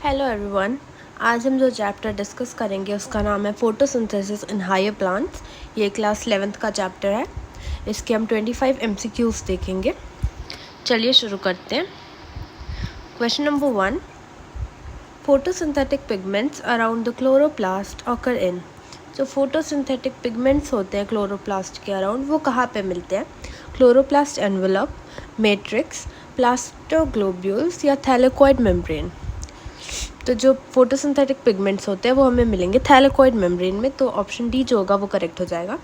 Hello everyone. आज हम जो चैप्टर डिस्कस करेंगे उसका नाम है फोटोसिंथेसिस इन हायर प्लांट्स। ये क्लास 11th का चैप्टर है। इसके हम 25 MCQs देखेंगे। चलिए शुरू करते हैं। Question number 1, photosynthetic pigments around the chloroplast occur in. जो फोटोसिंथेटिक पिगमेंट्स होते हैं क्लोरोप्लास्ट के अराउंड, वो कहाँ पे मिलते हैं? क्लोरोप्लास्ट एनवेलप, मैट्रिक्स, प्लास्टोग्लोब्यूल्स या थैलेकॉइड मेम्ब्रेन। तो जो फोटोसिंथेटिक पिगमेंट्स होते हैं वो हमें मिलेंगे थैलेकॉइड मेम्ब्रेन में। तो ऑप्शन डी जो होगा वो करेक्ट हो जाएगा।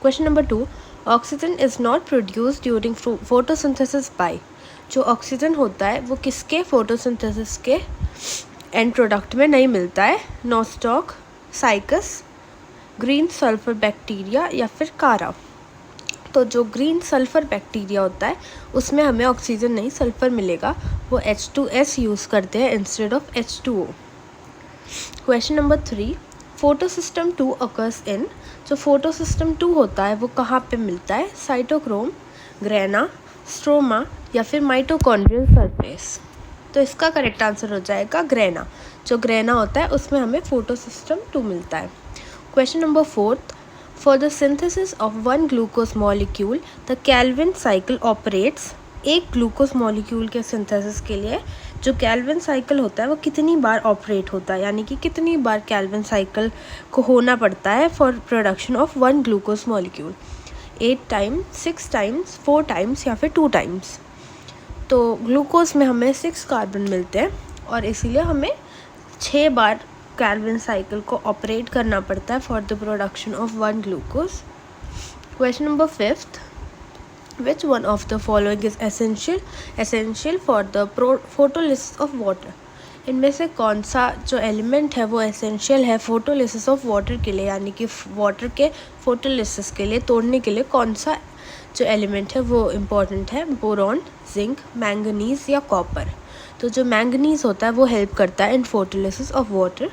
Question number 2, oxygen is not produced during photosynthesis by. जो ऑक्सीजन होता है वो किसके फोटोसिंथेसिस के एंड प्रोडक्ट में नहीं मिलता है? Nostoc, cycas, green sulphur bacteria या फिर कारा। तो जो ग्रीन सल्फ़र बैक्टीरिया होता है उसमें हमें ऑक्सीजन नहीं सल्फ़र मिलेगा। वो H2S यूज़ करते हैं instead of H2O। Question number 3, photosystem 2 occurs in. जो फोटोसिस्टम 2 होता है वो कहाँ पे मिलता है? साइटोक्रोम, ग्रेना, स्ट्रोमा या फिर माइटोकॉन्ड्रियल सरफेस। तो इसका करेक्ट आंसर हो जाएगा ग्रेना। जो ग्रेना होता है उसमें हमें फोटोसिस्टम 2 मिलता है। Question number 4, For the synthesis of one glucose molecule, the Calvin cycle operates। एक ग्लूकोज मॉलिक्यूल के सिंथेसिस के लिए जो कैल्विन साइकिल होता है वो कितनी बार ऑपरेट होता है, यानी कि कितनी बार कैल्विन साइकिल को होना पड़ता है for production of one glucose molecule? 8 times, 6 times, 4 times या फिर 2 टाइम्स। तो ग्लूकोज में हमें 6 कार्बन मिलते हैं और इसीलिए हमें 6 बार कैल्विन साइकिल को ऑपरेट करना पड़ता है for the production of one glucose. Question number 5, which one of the following is essential for the photolysis of water. इनमें से कौन सा जो एलिमेंट है वो एसेंशियल है फोटोलिसिस ऑफ वाटर के लिए, यानी कि वाटर के फोटोलिसिस के लिए, तोड़ने के लिए कौन सा जो एलिमेंट है वो इम्पॉर्टेंट है? बोरॉन, जिंक, मैंगनीज या कॉपर। तो जो मैंगनीज होता है वो हेल्प करता है in photolysis of water.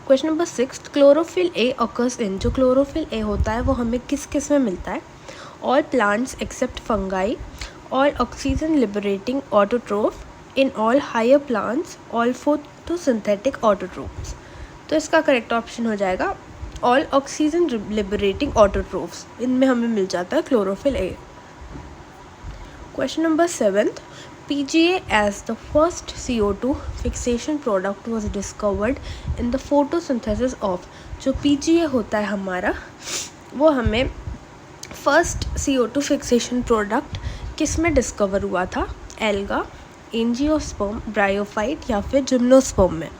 Question number 6, chlorophyll a occurs in. जो क्लोरोफिल ए होता है वो हमें किस किस में मिलता है? All plants except fungi, all oxygen liberating autotroph, in all higher plants, all photosynthetic autotrophs. तो इसका करेक्ट ऑप्शन हो जाएगा ऑल ऑक्सीजन लिबरेटिंग ऑटोट्रोफ्स। इनमें हमें मिल जाता है chlorophyll a. Question number 7, PGA as the first CO2 fixation product was discovered in the photosynthesis of। जो PGA होता है हमारा वो हमें फर्स्ट CO2 फिक्सेशन प्रोडक्ट किस में डिस्कवर हुआ था? एल्गा, एंजियोस्पर्म, ब्रायोफाइट या फिर जिम्नोस्पर्म में।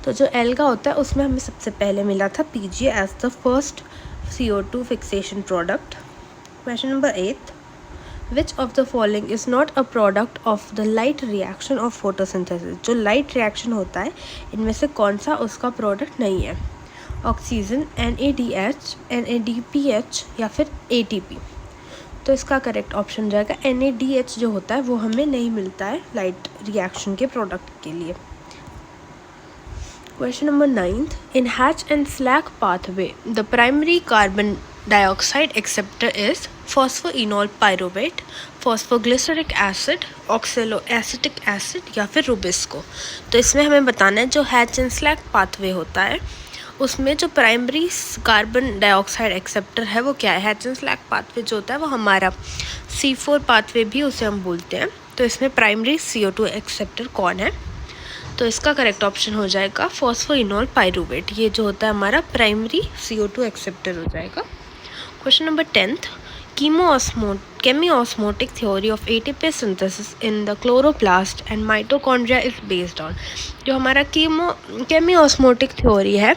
तो जो एल्गा होता है उसमें हमें सबसे पहले मिला था PGA as the first CO2 fixation product। Question number 8, Which of the following is not a product of the light reaction of photosynthesis। जो लाइट रिएक्शन होता है इनमें से कौन सा उसका प्रोडक्ट नहीं है? ऑक्सीजन, NADH, NADPH या फिर ATP। तो इसका करेक्ट ऑप्शन जाएगा NADH जो होता है वो हमें नहीं मिलता है लाइट रिएक्शन के प्रोडक्ट के लिए। Question number 9, in Hatch and Slack pathway the primary carbon dioxide acceptor is phosphoenolpyruvate, phosphoglyceric acid, oxaloacetic acid या फिर रुबिस्को। तो इसमें हमें बताना है जो हैच एंड स्लैक पाथवे होता है उसमें जो प्राइमरी कार्बन डाइऑक्साइड एक्सेप्टर है वो क्या है? हैच एंड स्लैक पाथवे जो होता है वो हमारा C4 पाथवे भी उसे हम बोलते हैं। तो इसमें प्राइमरी CO2 एक्सेप्टर कौन है? तो इसका करेक्ट ऑप्शन हो जाएगा फॉस्फोइनोल पायरुवेट। ये जो होता है हमारा प्राइमरी CO2 एक्सेप्टर हो जाएगा। Question number 10, chemiosmotic theory of ATP synthesis in the chloroplast and mitochondria is based on। जो हमारा chemiosmotic theory है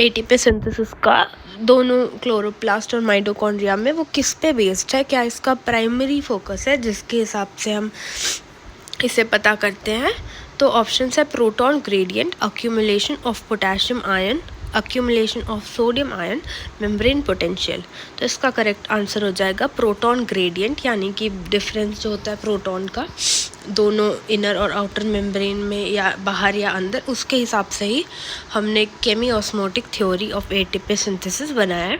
ATP synthesis का दोनों क्लोरोप्लास्ट और माइटोकॉन्ड्रिया में, वो किस पे बेस्ड है? क्या इसका प्राइमरी फोकस है जिसके हिसाब से हम इसे पता करते हैं? तो ऑप्शन है proton gradient, accumulation of potassium ion, accumulation of sodium ion, membrane potential. तो इसका करेक्ट आंसर हो जाएगा प्रोटॉन ग्रेडियंट, यानी कि डिफरेंस जो होता है प्रोटॉन का दोनों इनर और आउटर मेम्ब्रेन में या बाहर या अंदर, उसके हिसाब से ही हमने केमियोस्मोटिक थ्योरी ऑफ ATP सिंथेसिस बनाया है।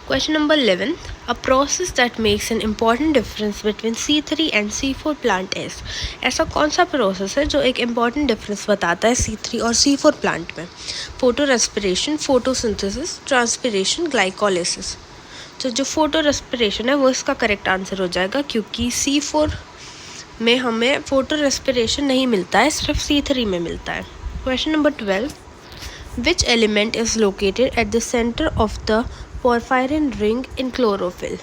Question number 11. A process that makes an important difference between C3 and C4 plant is. ऐसा कौन सा प्रोसेस है जो एक important difference बताता है C3 और C4 प्लांट में? Photo respiration, photosynthesis, transpiration, glycolysis. तो जो फोटो रेस्पिरेशन है वो इसका करेक्ट आंसर हो जाएगा, क्योंकि C4 में हमें फोटो रेस्पिरेशन नहीं मिलता है, सिर्फ C3 में मिलता है. Question number 12. Which element is located at the center of the porphyrin ring in chlorophyll?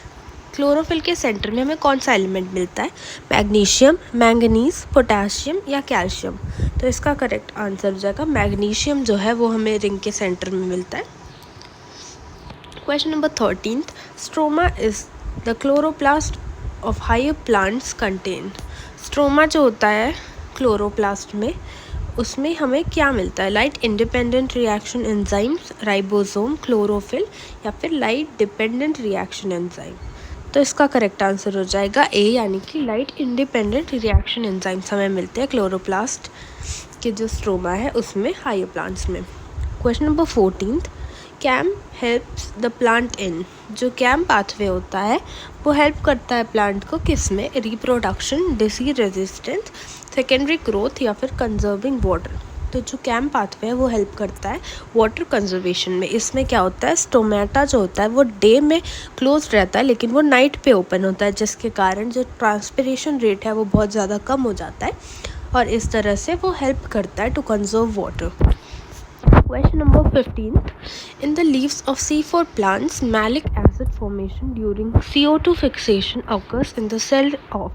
Chlorophyll के सेंटर में हमें कौन सा एलिमेंट मिलता है? मैग्नीशियम, मैंगनीज, पोटेशियम या कैल्शियम? तो इसका करेक्ट आंसर हो जाएगा मैग्नीशियम, जो है वो हमें रिंग के सेंटर में मिलता है. Question number 13. Stroma is the chloroplast of higher plants contain. Stroma जो होता है क्लोरोप्लास्ट में, उसमें हमें क्या मिलता है? Light independent reaction enzymes, ribosome, chlorophyll या फिर लाइट डिपेंडेंट रिएक्शन एंजाइम? तो इसका करेक्ट आंसर हो जाएगा ए, यानी कि लाइट इंडिपेंडेंट रिएक्शन एंजाइम्स हमें मिलते हैं क्लोरोप्लास्ट के जो स्ट्रोमा है उसमें, हायर प्लांट्स में. Question number 14. CAM helps the plant in. जो कैम पाथवे होता है वो हेल्प करता है प्लांट को किस में? Reproduction, disease resistance, secondary growth या फिर कंजर्विंग वाटर. तो जो कैम पाथवे है वो हेल्प करता है वाटर कंजर्वेशन में. इसमें क्या होता है? स्टोमेटा जो होता है वो डे में क्लोज रहता है, लेकिन वो नाइट पे ओपन होता है, जिसके कारण जो ट्रांसपिरेशन रेट है वो बहुत ज़्यादा कम हो जाता है, और इस तरह से वो हेल्प करता है to conserve water. Question number 15. In the leaves of C4 plants, malic acid formation during CO2 fixation occurs in the cell of.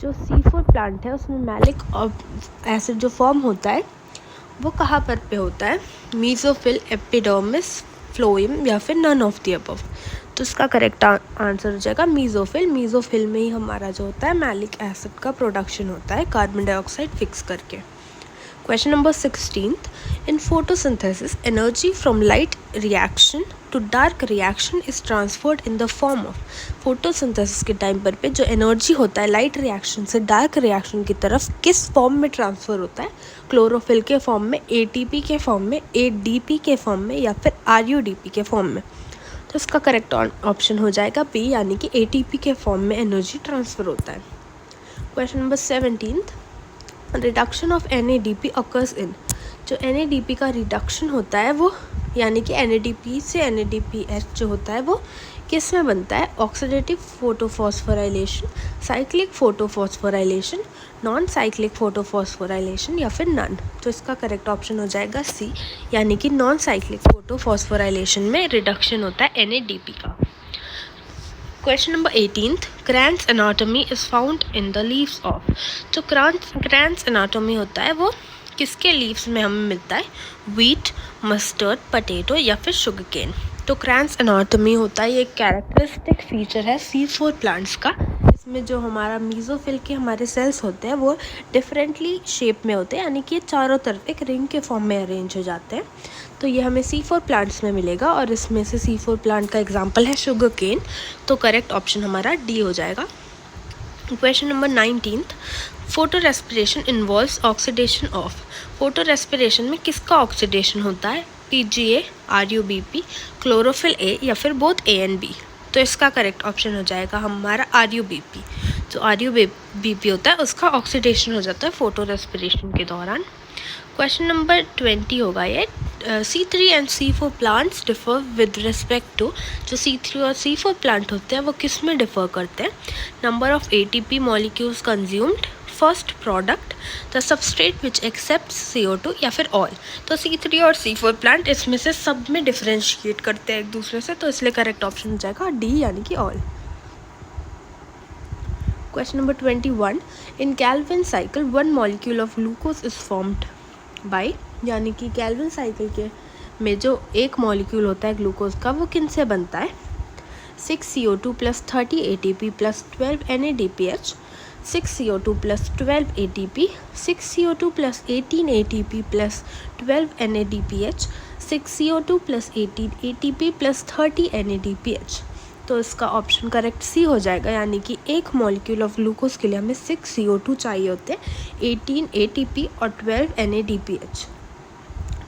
जो C4 प्लांट है उसमें मैलिक एसिड जो फॉर्म होता है वो कहाँ पे होता है? मीजोफिल, एपिडर्मिस, फ्लोएम या फिर नन ऑफ द अबव? तो इसका करेक्ट आंसर हो जाएगा मीजोफिल. मीजोफिल में ही हमारा जो होता है मैलिक एसिड का प्रोडक्शन होता है कार्बन डाइऑक्साइड फिक्स करके. Question number 16. In photosynthesis, energy from light reaction to dark reaction is transferred in the form of. photosynthesis के टाइम पर पे जो एनर्जी होता है लाइट रिएक्शन से डार्क रिएक्शन की तरफ किस फॉर्म में ट्रांसफ़र होता है? क्लोरोफिल के फॉर्म में, ATP के फॉर्म में, ADP के फॉर्म में या फिर RUDP के फॉर्म में? तो इसका करेक्ट ऑप्शन हो जाएगा बी, यानी कि ATP के फॉर्म में एनर्जी ट्रांसफ़र होता है. Question number 17. Reduction of NADP occurs in. जो NADP का रिडक्शन होता है वो, यानी कि NADP से NADPH जो होता है वो किस में बनता है? Oxidative photophosphorylation, cyclic photophosphorylation, non cyclic photophosphorylation या फिर नन? तो इसका करेक्ट ऑप्शन हो जाएगा सी, यानी कि नॉन साइक्लिक फोटोफॉस्फोराइलेशन में रिडक्शन होता है NADP का. Question number 18. क्रैंस anatomy is found in the leaves of. जो क्रैंस एनाटॉमी होता है वो किसके लीव्स में हमें मिलता है? व्हीट, मस्टर्ड, पटेटो या फिर शुगर केन? तो क्रैंस एनाटॉमी होता है, ये एक कैरेक्टरिस्टिक फीचर है C4 प्लांट्स का. इसमें जो हमारा मीजोफिल के हमारे सेल्स होते हैं वो डिफरेंटली शेप में होते हैं, यानी कि चारों तरफ एक रिंग के फॉर्म में अरेंज हो जाते हैं. तो ये हमें C4 प्लांट्स में मिलेगा, और इसमें से C4 प्लांट का एग्जांपल है शुगर केन. तो करेक्ट ऑप्शन हमारा डी हो जाएगा. Question number 19. Photo respiration involves oxidation of. Photo respiration में किसका ऑक्सीडेशन होता है? PGA, RUBP, क्लोरोफिल A या फिर बोथ A एंड B? तो इसका करेक्ट ऑप्शन हो जाएगा हमारा RUBP. जो RUBP होता है उसका ऑक्सीडेशन हो जाता है फोटो रेस्पिरेशन के दौरान. क्वेश्चन नंबर 20 होगा ये. C3 and C4 plants differ with respect to. जो C3 और C4 प्लांट होते हैं वो किस में डिफर करते हैं? Number of ATP molecules consumed, first product, the substrate which accepts CO2 या फिर ऑल? तो C3 और C4 प्लांट इसमें से सब में डिफरेंशिएट करते हैं एक दूसरे से, तो इसलिए करेक्ट ऑप्शन हो जाएगा डी, यानी कि all. Question number 21. In Calvin cycle one molecule of glucose is formed by. यानी कि कैल्विन साइकिल के में जो एक मॉलिक्यूल होता है ग्लूकोज का वो किन से बनता है? 6 CO2 + 30 ATP + 12 NADPH, 6 CO2 + 12 ATP, 6 CO2 + 18 ATP + 12 NADPH, 6 CO2 + 18 ATP + 30 NADPH. तो इसका ऑप्शन करेक्ट सी हो जाएगा, यानी कि एक मॉलिक्यूल ऑफ ग्लूकोज के लिए हमें 6 CO2 चाहिए होते हैं, 18 ATP और 12 NADPH.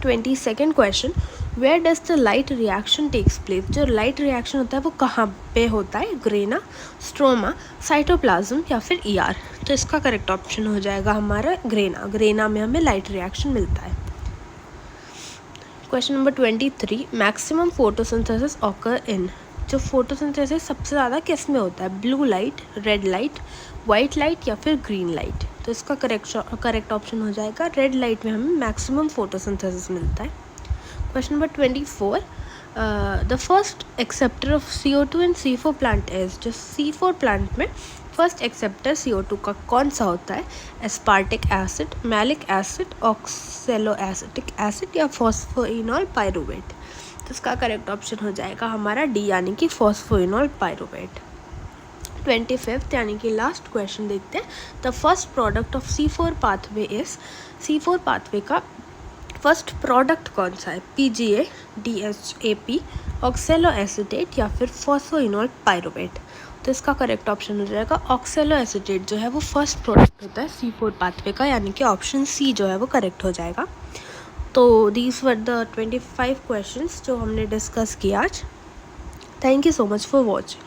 22nd question. Where does the light reaction takes place, जो लाइट रिएक्शन होता है वो कहाँ पे होता है, ग्रेना, स्ट्रोमा, साइटोप्लाज्म या फिर ER। तो इसका करेक्ट ऑप्शन हो जाएगा हमारा ग्रेना। ग्रेना में हमें लाइट रिएक्शन मिलता है। Question number 23, maximum photosynthesis occur in, जो फोटोसिंथेसिस सबसे ज़्यादा किस में होता है, blue light, red light, white light या फिर ग्रीन लाइट। तो इसका करेक्ट ऑप्शन हो जाएगा रेड लाइट में हमें मैक्सिमम फोटोसिंथेसिस मिलता है। Question number 24, the first acceptor of CO2 in C4 plant is, जो C4 प्लांट में फर्स्ट एक्सेप्टर CO2 का कौन सा होता है, aspartic acid, malic acid, oxaloacetic acid या फॉस्फोइनॉल पायरुवेट। तो इसका करेक्ट ऑप्शन हो जाएगा हमारा D यानी कि फॉस्फोइनॉल पायरुवेट। 25 यानी कि लास्ट क्वेश्चन देखते हैं। The first product of C4 pathway is, C4 pathway का फर्स्ट प्रोडक्ट कौन सा है, PGA, DHAP, ऑक्सैलोएसिटेट या फिर फॉस्फोइनॉल पायरुवेट। तो इसका करेक्ट ऑप्शन हो जाएगा ऑक्सैलोएसिटेट, जो है वो फर्स्ट प्रोडक्ट होता है C4 पाथवे का, यानी कि ऑप्शन C जो है वो करेक्ट हो जाएगा। तो दीज वर द 25 क्वेश्चंस जो हमने डिस्कस किया आज। Thank you so much for watching.